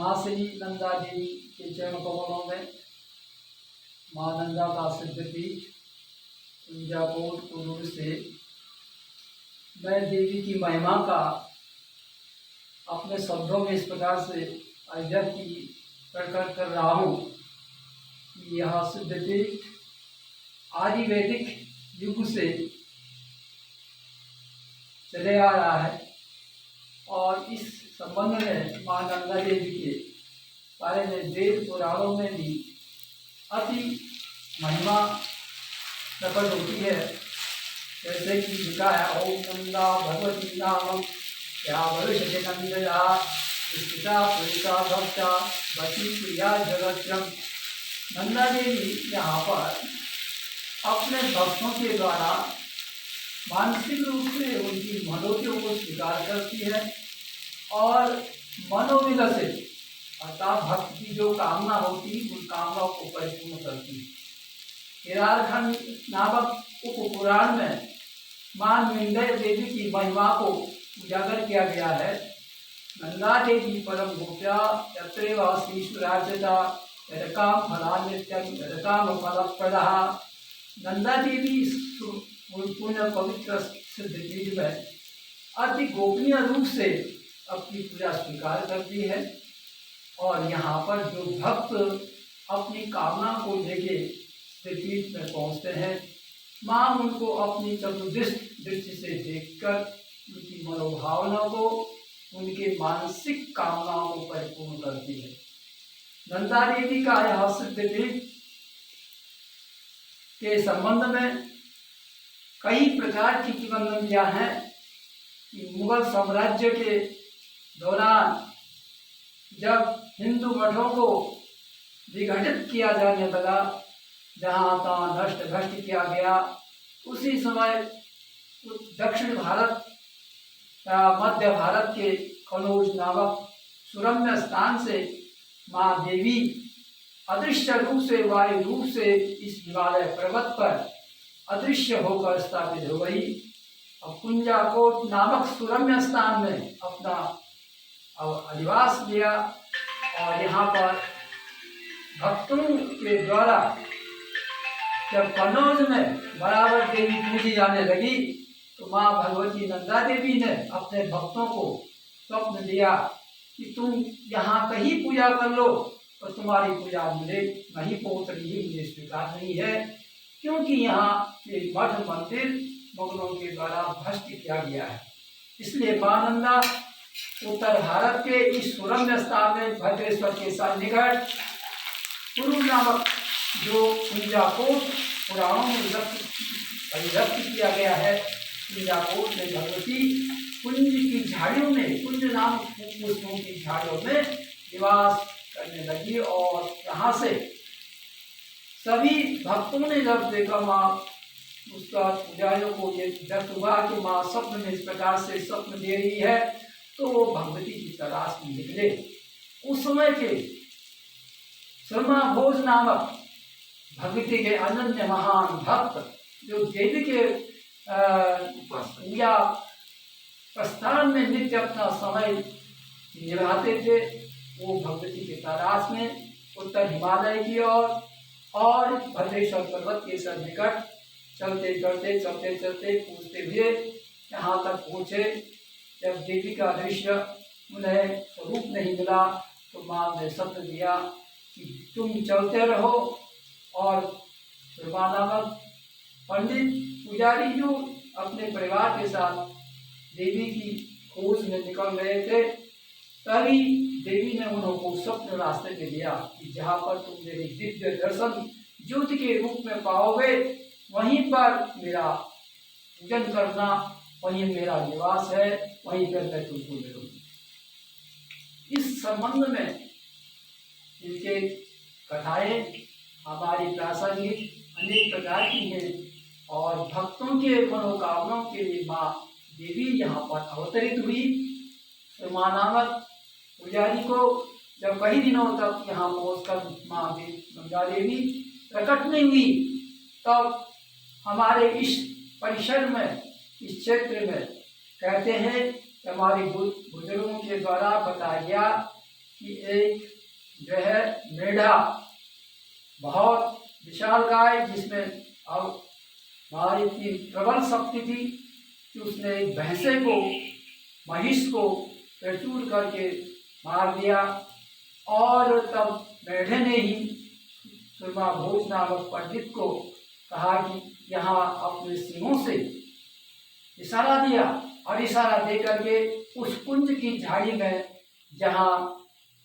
माँ श्री नंदा देवी के चरण कमलों में माँ नंदा का सिद्धपीठ कुंजाकोट कुरूर से मैं देवी की महिमा का अपने शब्दों में इस प्रकार से अभिव्यक्ति प्रकट कर रहा हूँ कि यह सिद्धपीठ आदि वैदिक युग से चले आ रहा है और इस संबंध में माँ नंदा देवी के बारे में वेद पुराणों में भी अति महिमा प्रकट होती है। जैसे कि लिखा है ओम नंदा भगवती नाम क्या भविष्य नंदया स्थिता पुरिता भक्ता बची प्रिया जगत्रम। नंदा देवी यहाँ पर अपने भक्तों के द्वारा मानसिक रूप से उनकी मनोतियों को स्वीकार करती है और मनोविलसित अर्थात भक्त की जो कामना होती है उन कामनाओं को परिपूर्ण करती है। केदारखंड नामक उपपुराण में मां नंदा देवी की महिमा को उजागर किया गया है। नंदा देवी परम गोप्या यत्रैवासीश्वराज्यता यदकाम फलान्यत्यं यदकाम फलप्रदः। नंदा देवी पुण्य पवित्र सिद्धपीठ में अति गोपनीय रूप से अपनी पूजा स्वीकार करती है और यहाँ पर जो भक्त अपनी कामना को लेके सिद्धपीठ में पहुँचते हैं माँ उनको अपनी चतुर्दृष्ट दृष्टि से देखकर उनकी मनोभावना को उनके मानसिक कामनाओं को परिपूर्ण करती है। नंदा देवी का यह सिद्धपीठ के संबंध में कई प्रकार की किंवदंतियां हैं कि मुगल साम्राज्य के दौरान जब हिंदू मठों को विघटित किया जाने लगा, जहाँ तहाँ नष्ट भ्रष्ट किया गया, उसी समय दक्षिण भारत मध्य भारत के कनौज नामक सुरम्य स्थान से माँ देवी अदृश्य रूप से वायु रूप से इस हिमालय पर्वत पर अदृश्य होकर स्थापित हो गई और कुंजाकोट नामक सुरम्य स्थान में अपना अधिवास लिया और यहाँ पर भक्तों के द्वारा जब कनौज में बराबर देवी पूजी जाने लगी तो माँ भगवती नंदा देवी ने अपने भक्तों को स्वप्न दिया कि तुम यहाँ कहीं पूजा कर लो और तुम्हारी पूजा मुझे नहीं पहुँच रही है, मुझे स्वीकार नहीं है, क्योंकि यहाँ के मठ मंदिर मुगलों के द्वारा भ्रष्ट किया गया है। इसलिए माँ नंदा उत्तर भारत के इस सुरम्य स्थान में भद्रेश्वर के सन्निकट कुरु नामक जो कुंजाकोट पुराणों में अभिव्यक्त किया गया है, कुंजाकोट में भगवती कुंज की झाड़ियों में कुंज नाम पुष्पों की झाड़ियों में निवास करने लगी और यहाँ से सभी भक्तों ने जब देखा माँ उसका पुजारियों को ये व्यक्त हुआ कि माँ स्वप्न में इस प्रकार से स्वप्न दे रही है, तो वो भगवती की तलाश में निकले। उस समय के शर्मा भोज नामक भगवती के अनन्य महान भक्त जो देवी के पूजा प्रस्थान में नित्य अपना समय निभाते थे, वो भगवती के तलाश में उत्तर हिमालय की ओर और भद्रेश्वर पर्वत के सन्निकट चलते चलते पूछते हुए यहाँ तक पहुँचे। जब देवी का दृश्य उन्हें स्वरूप नहीं मिला तो माँ ने शब्द दिया कि तुम चलते रहो और शर्मा नामक पंडित पुजारी जो अपने परिवार के साथ देवी की खोज में निकल रहे थे, तभी देवी ने उनको स्वप्न रास्ते में दिया कि जहाँ पर तुम मेरी दिव्य दर्शन ज्योति के रूप में पाओगे वहीं पर मेरा पूजन करना, वहीं मेरा निवास है, वहीं पर मैं तुमको मिलूंगी। इस संबंध में इनके कथाएं हमारी प्रासंगिक अनेक प्रकार की हैं और भक्तों के मनोकामनाओं के लिए माँ देवी यहाँ पर अवतरित हुई। शर्मा नामक पुजारी को जब कई दिनों तक यहाँ पहुँचकर माँ नंदा देवी प्रकट नहीं हुई, तब हमारे इस परिसर में इस क्षेत्र में कहते हैं कि हमारे बुजुर्गों के द्वारा बताया गया कि एक जो है मेढा, बहुत विशालकाय, जिसमें अब हमारी की प्रबल शक्ति थी कि उसने एक भैंसे को, महिष को प्रचूर करके मार दिया। और तब मेढे ने ही सुरमा भोज नामक पंडित को कहा कि यहाँ अपने सिंहों से इशारा दिया, और इशारा दे करके उस कुंज की झाड़ी में, जहाँ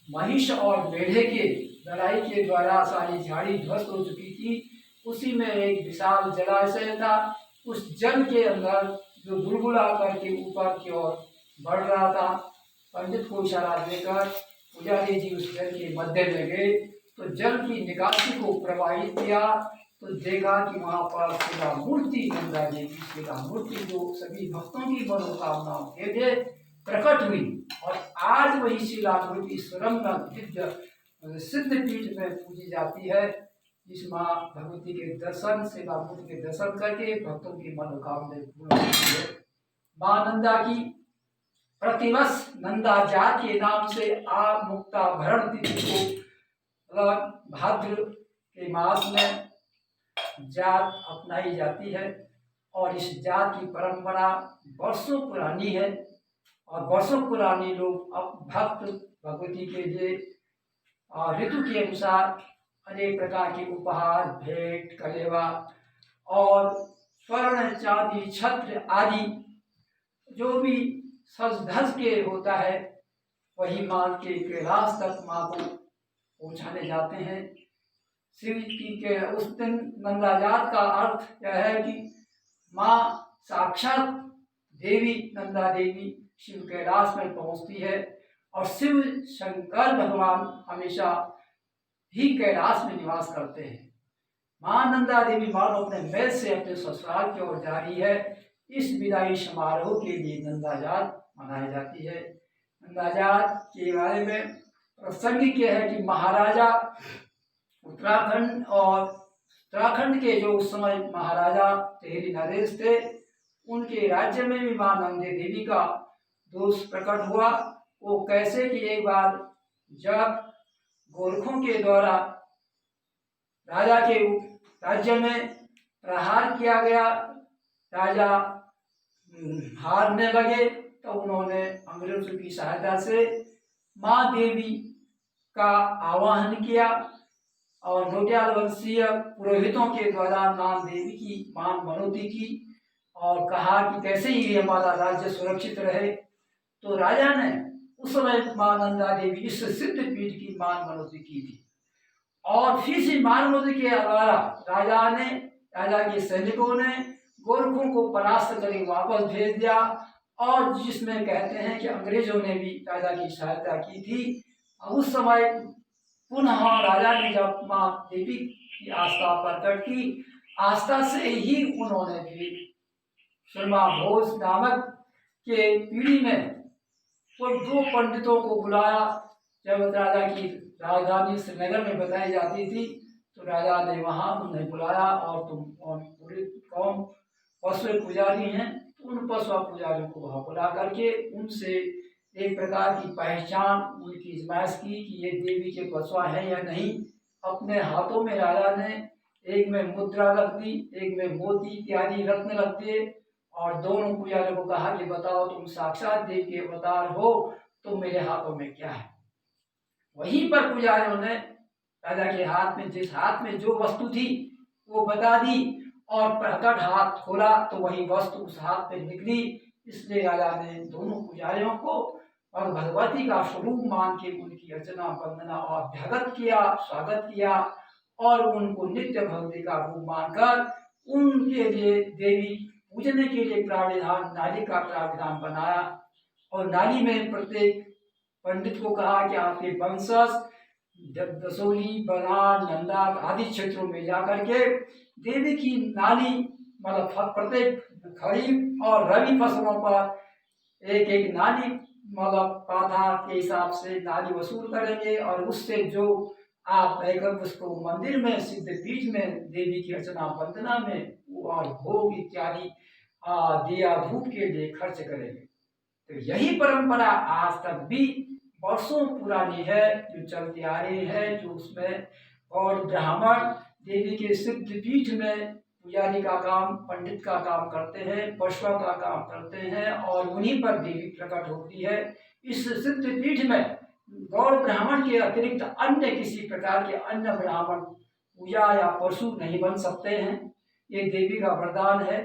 महिष और मेढे के लड़ाई के द्वारा सारी झाड़ी ध्वस्त हो चुकी थी, उसी में एक विशाल जलाशय था। उस जल के अंदर जो बुलबुला करके ऊपर की ओर बढ़ रहा था, पंडित को इशारा देकर पुजारी जी उस जल के मध्य में गए तो जल की निकासी को प्रवाहित किया, तो देखा कि वहाँ पर शिला मूर्ति नंदा देवी, शिला मूर्ति जो सभी भक्तों की मनोकामनाओं के लिए प्रकट हुई। और आज वही शिला मूर्ति सुरंग दिव्य सिद्ध पीठ में पूजी जाती है, जिस माँ भगवती के दर्शन, शिला मूर्ति के दर्शन करके भक्तों की मनोकामनाएं पूर्ण होती है। माँ नंदा की प्रतिवर्ष नंदा जात के नाम से मुक्ता भरण तिथि को भाद्र के मास में जात अपनाई जाती है। और इस जात की परंपरा वर्षों पुरानी है, और वर्षों पुरानी लोग अब भक्त भगवती के लिए ऋतु के अनुसार अनेक प्रकार के उपहार, भेंट, कलेवा और स्वर्ण, चांदी, छत्र आदि जो भी सज धज के होता है, वही माँ के कैलाश तक माँ को पहुँचाने जाते हैं। शिव जी के उस दिन नंदा जात का अर्थ यह है कि माँ साक्षात देवी नंदा देवी शिव कैलाश में पहुँचती है, और शिव शंकर भगवान हमेशा ही कैलाश में निवास करते हैं। माँ नंदा देवी मानो अपने महल से अपने ससुराल की ओर जा रही है। इस विदाई समारोह के लिए नंदा जात मनाई जाती है। नंदा जात के बारे में प्रसंग यह है कि महाराजा उत्तराखंड के जो उस समय महाराजा टेहरी नरेश थे, उनके राज्य में भी माँ नंदा देवी का दोष प्रकट हुआ। वो कैसे कि एक बार जब गोरखों के द्वारा राजा के राज्य में प्रहार किया गया, राजा हारने लगे, तो उन्होंने अंग्रेजों की सहायता से माँ देवी का आवाहन किया, और नोटियाल वंशीय पुरोहितों के द्वारा नाम देवी की मान मनौती की, और कहा कि कैसे ही हमारा राज्य सुरक्षित रहे। तो राजा ने उस समय माँ नंदा देवी इस सिद्ध पीठ की मान मनौती की थी, और फिर से मान मनौती के द्वारा राजा के सैनिकों ने गोरखों को परास्त करके वापस भेज दिया। और जिसमें कहते हैं कि अंग्रेजों ने भी राजा की सहायता की थी। उस समय पुनः राजा ने जब माँ देवी की आस्था प्रकट की, आस्था से ही उन्होंने भी सुरमा भोज नामक के पीढ़ी में कोई 2 पंडितों को बुलाया। जब राजा की राजधानी श्रीनगर में बताई जाती थी, तो राजा ने वहाँ उन्हें बुलाया, और तुम पूरी कौम पशु पुजारी हैं, तो उन पशु पुजारियों को वहाँ बुला करके उनसे एक प्रकार की पहचान, उनकी इजमाइश की कि ये देवी के पशु हैं या नहीं। अपने हाथों में राजा ने एक में मुद्रा रख दी, एक में मोती इत्यादि रत्न रख दिए, और दोनों पुजारियों को कहा कि बताओ तुम साक्षात देवी के अवतार हो, तो मेरे हाथों में क्या है। वहीं पर पुजारियों ने राजा के हाथ में, जिस हाथ में जो वस्तु थी वो बता दी, और प्रकट हाथ खोला तो वही वस्तु उस हाथ पे निकली। इसलिए राजा ने दोनों पुजारियों को और भगवती का स्वरूप मान के उनकी अर्चना, वंदना और अभ्यागत किया, स्वागत किया, और उनको नित्य भक्ति का रूप मानकर उनके लिए देवी पूजने के लिए प्राविधान, नाली का प्राविधान बनाया। और नाली में प्रत्येक पंडित को कहा कि आपके वंशज दसोली, बनार, नंदा आदि क्षेत्रों में जाकर के देवी की नाली, मतलब प्रत्येक खरीफ और रबी फसलों पर एक एक नाली, मतलब पाथा के हिसाब से नाली वसूल करेंगे, और उससे जो आप लेकर उसको मंदिर में, सिद्ध पीठ में देवी की अर्चना वंदना में और भोग इत्यादि दिया धूप के लिए खर्च करेंगे। तो यही परंपरा आज तक भी वर्षों पुरानी है, जो चलती आ रही है, जो उसमें और ब्राह्मण देवी के सिद्ध पीठ में पुजारी का काम, पंडित का काम करते हैं, पशुआ का काम करते हैं और उन्हीं पर देवी प्रकट होती है। इस सिद्ध पीठ में गौड़ ब्राह्मण के अतिरिक्त अन्य किसी प्रकार के अन्य ब्राह्मण पूजा या पशु नहीं बन सकते हैं। ये देवी का वरदान है।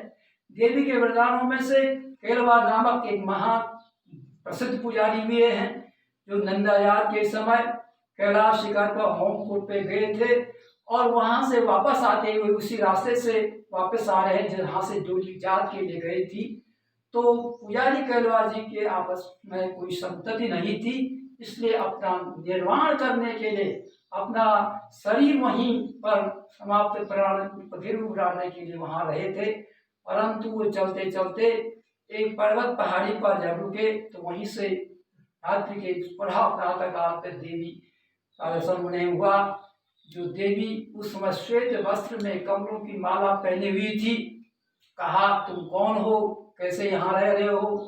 देवी के वरदानों में से केलवा नामक एक महा प्रसिद्ध पुजारी हुए हैं, जो नंदायाग के समय कैलाश शिखर पर होमकूट पे गए थे और वहां से वापस आते हुए उसी रास्ते से वापस आ रहे हैं जहाँ से डोली जात के लिए गई थी। तो पुजारी कैलवा जी के आपस में कोई संतति नहीं थी, इसलिए अपना निर्वाण करने के लिए अपना शरीर वहीं पर समाप्त प्राण फिर उड़ाने के लिए वहां रहे थे। परंतु वो चलते चलते एक पर्वत पहाड़ी पर जब रुके तो वहीं से रात्रि के प्रातः काल पर देवी का दर्शन उन्हें हुआ। जो देवी उस समय श्वेत वस्त्र में कमलों की माला पहनी हुई थी। कहा, तुम कौन हो, कैसे यहाँ रह रहे हो?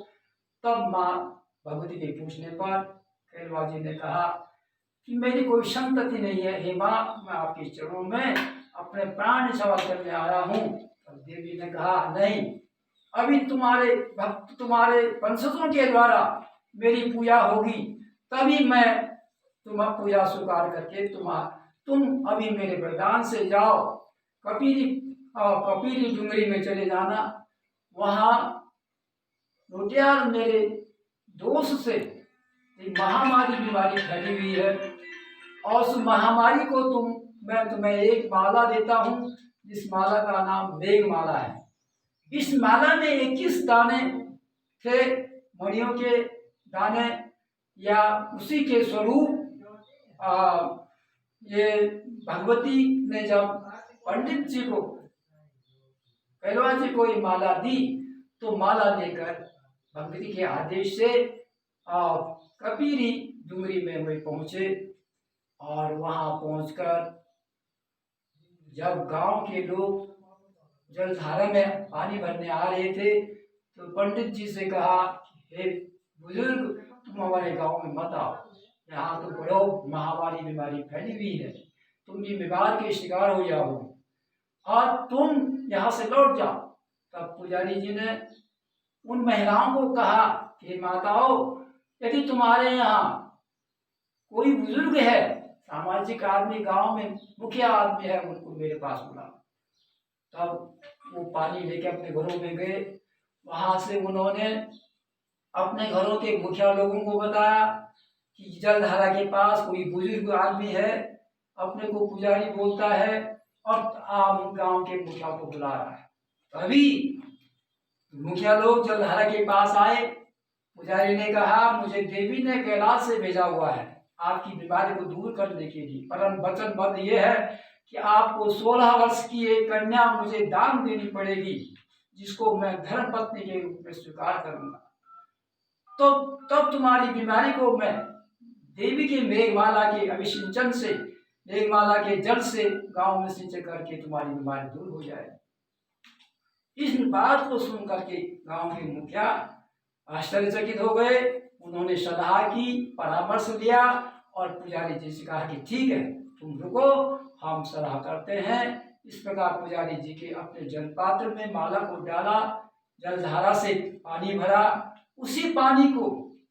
तब माँ भगवती के पूछने पर कैलवा जी ने कहा कि मेरी कोई संतति नहीं है, हे माँ, मैं आपके चरणों में अपने प्राण निछावर करने आया हूँ। तब देवी ने कहा, नहीं, अभी तुम्हारे भक्त, तुम्हारे वंशजों के द्वारा मेरी पूजा होगी, तभी मैं तुम्हारा पूजा स्वीकार करके तुम अभी मेरे वरदान से जाओ, कपीली डूंगरी में चले जाना। वहाँ रोटियार मेरे दोष से एक महामारी बीमारी फैली हुई है और उस महामारी को मैं तुम्हें एक माला देता हूँ, जिस माला का नाम मेघ माला है। इस माला में 21 दाने थे, मणियों के दाने या उसी के स्वरूप। ये भगवती ने जब पंडित जी को, कैलवा जी को ये माला दी तो माला लेकर भगवती के आदेश से कपीरी डूंगरी में वे पहुंचे और वहां पहुंचकर जब गांव के लोग जलधारा में पानी भरने आ रहे थे तो पंडित जी से कहा, हे बुजुर्ग, तुम हमारे गांव में मत आओ, यहाँ तो बड़ो महामारी बीमारी फैली हुई है, तुम भी बीमार के शिकार हो जाओगे और तुम यहाँ से लौट जाओ। तब पुजारी जी ने उन महिलाओं को कहा कि माताओं, यदि तुम्हारे यहाँ कोई बुजुर्ग है, सामाजिक आदमी, गांव में मुखिया आदमी है, उनको मेरे पास बुलाओ। तब वो पानी लेके अपने घरों में गए। वहां से उन्होंने अपने घरों के मुखिया लोगों को बताया कि जलधारा के पास कोई बुजुर्ग आदमी है, अपने को पुजारी बोलता है और आप गांव के मुखिया को बुला रहा है। तभी मुखिया लोग जलधारा के पास आए। पुजारी ने कहा, मुझे देवी ने कैलाश से भेजा हुआ है आपकी बीमारी को दूर करने के लिए। परम वचनबद्ध ये है कि आपको 16 वर्ष की एक कन्या मुझे दान देनी पड़ेगी, जिसको मैं धर्मपत्नी के रूप में स्वीकार करूंगा। तो तब तुम्हारी बीमारी को मैं देवी के मेघमाला के अभिसिंचन से, मेघमाला के जल से गांव में सिंचाई करके तुम्हारी बीमारी दूर हो जाए। इस बात को सुन करके गांव के मुखिया आश्चर्यचकित हो गए। उन्होंने सलाह की, परामर्श लिया और पुजारी जी से कहा कि ठीक है, तुम रुको, हम सलाह करते हैं। इस प्रकार पुजारी जी के अपने जलपात्र में माला को डाला, जलधारा से पानी भरा। उसी पानी को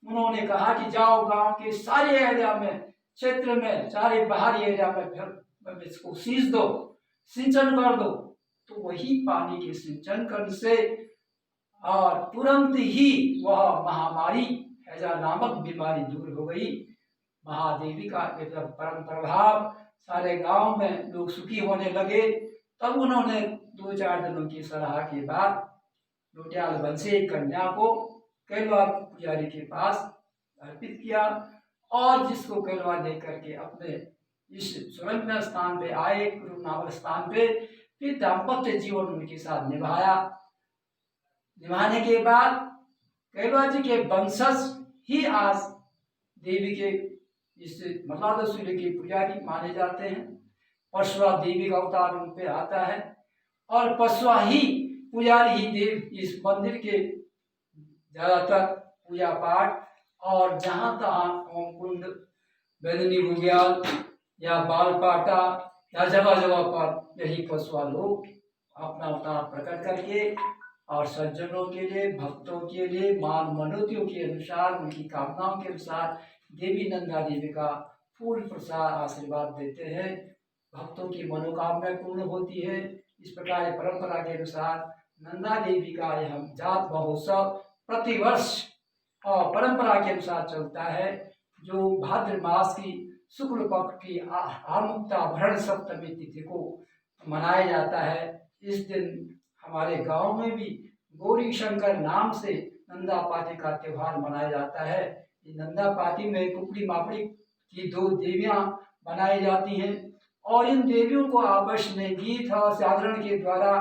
उन्होंने कहा कि जाओ गांव के सारे एरिया में, क्षेत्र में, सारे बाहरी एरिया में इसको सींच दो, सिंचन कर दो। तो वही पानी के सिंचन करने से और तुरंत ही वह महामारी हैजा नामक बीमारी दूर हो गई। महादेवी का परम प्रभाव, सारे गांव में लोग सुखी होने लगे। तब उन्होंने 2-4 दिनों की सलाह के बाद लोटियाल वंशी कन्या को कैलवा पुजारी के पास अर्पित किया और जिसको कैलवा दे करके अपने इस सुरम्य स्थान पे आए, गुरु नामक स्थान पे, फिर दाम्पत्य जीवन उनके साथ निभाया। निभाने के बाद कैलवा जी के वंशज ही आज देवी के इस मल्लादसूर्य के पुजारी माने जाते हैं। पशुआ देवी का अवतार उन पे आता है और पशुआ ही पुजारी ही देव इस मंदिर के ज्यादातर पूजा पाठ और जहाँ तहाँ ओम कुंड, बेदनी बुग्याल या बालपाटा या जगह जगह पर यही पशुआ लोग अपना अवतार प्रकट करके और सज्जनों के लिए, भक्तों के लिए, मान मनोतियों के अनुसार, उनकी कामनाओं के अनुसार देवी नंदा देवी का फूल प्रसाद आशीर्वाद देते हैं। भक्तों की मनोकामना पूर्ण होती है। इस प्रकार परंपरा के अनुसार नंदा देवी का यह जात महोत्सव प्रतिवर्ष और परंपरा के अनुसार चलता है, जो भाद्र मास की शुक्ल पक्ष की आमुक्ता भरण सप्तमी तिथि को मनाया जाता है। इस दिन हमारे गांव में भी गौरी शंकर नाम से नंदा पाती का त्योहार मनाया जाता है। नंदा पाती में कुकड़ी मापड़ी की दो देवियां बनाई जाती हैं और इन देवियों को आपस में गीत और साधारण के द्वारा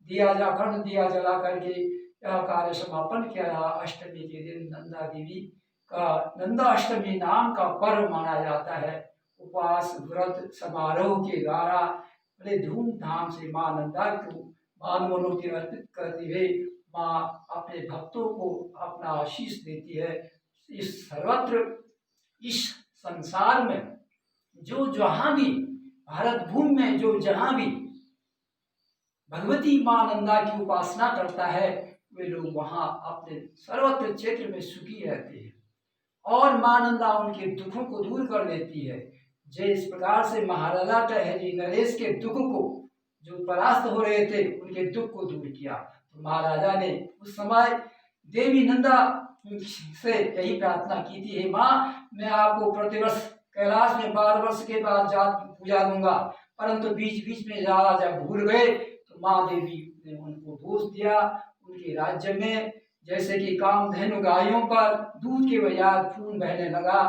दिया जला करके यह कार्य समापन किया। अष्टमी के दिन नंदा देवी का नंदा अष्टमी नाम का पर्व माना जाता है। उपवास व्रत समारोह के द्वारा बड़े धूमधाम से मां नंदा को मान मनोती अर्पित करती हुए मां अपने भक्तों को अपना आशीष देती है। इस सर्वत्र इस संसार में जो जहां भी भारत भूमि में जो जहां भी भगवती मां नंदा की उपासना करता है, वे लोग वहां अपने सर्वत्र क्षेत्र में सुखी रहते हैं और मां नंदा उनके दुखों को दूर कर देती है। जिस प्रकार से महाराजा टहरी नरेश के दुख को, जो परास्त हो रहे थे, उनके दुख को दूर किया, तो महाराजा ने उस समय देवी नंदा से यही प्रार्थना की थी, हे माँ, मैं आपको प्रतिवर्ष कैलाश में 12 वर्ष के बाद जात पूजा दूंगा, परंतु बीच बीच में जब भूल गए तो माँ देवी ने उनको दोष दिया। उनके राज्य में जैसे कि कामधेनु गायों पर दूध के बजाय खून बहने लगा,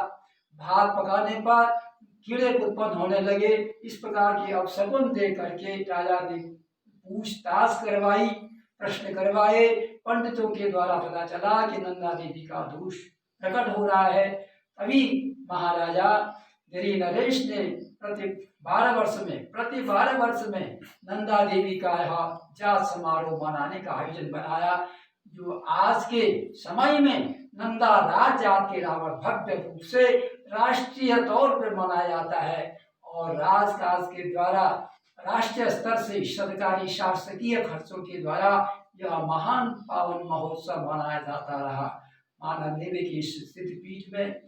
भात पकाने पर कीड़े उत्पन्न होने लगे। इस प्रकार के अपशकुन दे करके राजा ने पूछताछ करवाई, प्रश्न करवाए। पंडितों के द्वारा पता चला कि नंदा देवी का दोष प्रकट हो रहा है। तभी महाराजा गिरि नरेश ने प्रति 12 वर्ष में नंदा देवी का यह जात समारोह मनाने का आयोजन बनाया, जो आज के समय में नंदा राज जात के रावण भव्य रूप से राष्ट्रीय तौर पर मनाया जाता है और राजकाज के द्वारा राष्ट्रीय स्तर से सरकारी शासकीय खर्चों के द्वारा यह महान पावन महोत्सव मनाया जाता रहा। मां नंदा देवी की इस सिद्धपीठ में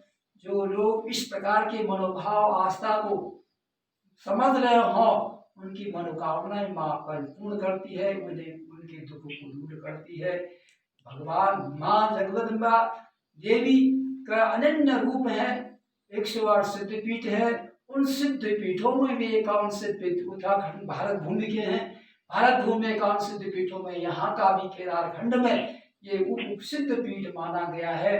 जो लोग इस प्रकार के मनोभाव आस्था को समझ रहे हो, उनकी मनोकामनाएं मां परिपूर्ण करती है, उन्हें उनके दुखों को दूर करती है। भगवान मां जगदम्बा देवी का अनन्य रूप है। 108 सिद्धपीठ है। उन सिद्धपीठों में भी 51 सिद्धपीठ उत्तराखंड भारत भूमि के हैं। भारत भूमि में 51 सिद्धपीठों में यहाँ का भी केदारखंड में ये उप सिद्धपीठ माना गया है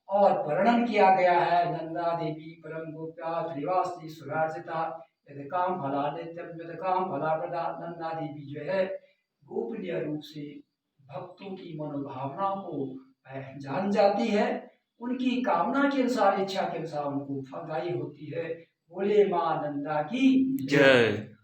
और वर्णन किया गया है। नंदा देवी परम गोप्या त्रिवासी सुरार्जिता यदि काम फला नित्यम यदि काम फला प्रदा। नंदा देवी जो है गोपनीय रूप से भक्तों की मनोभावनाओं को जान जाती है, उनकी कामना के अनुसार, इच्छा के अनुसार उनको फलदायी होती है। बोले मां नंदा की जय।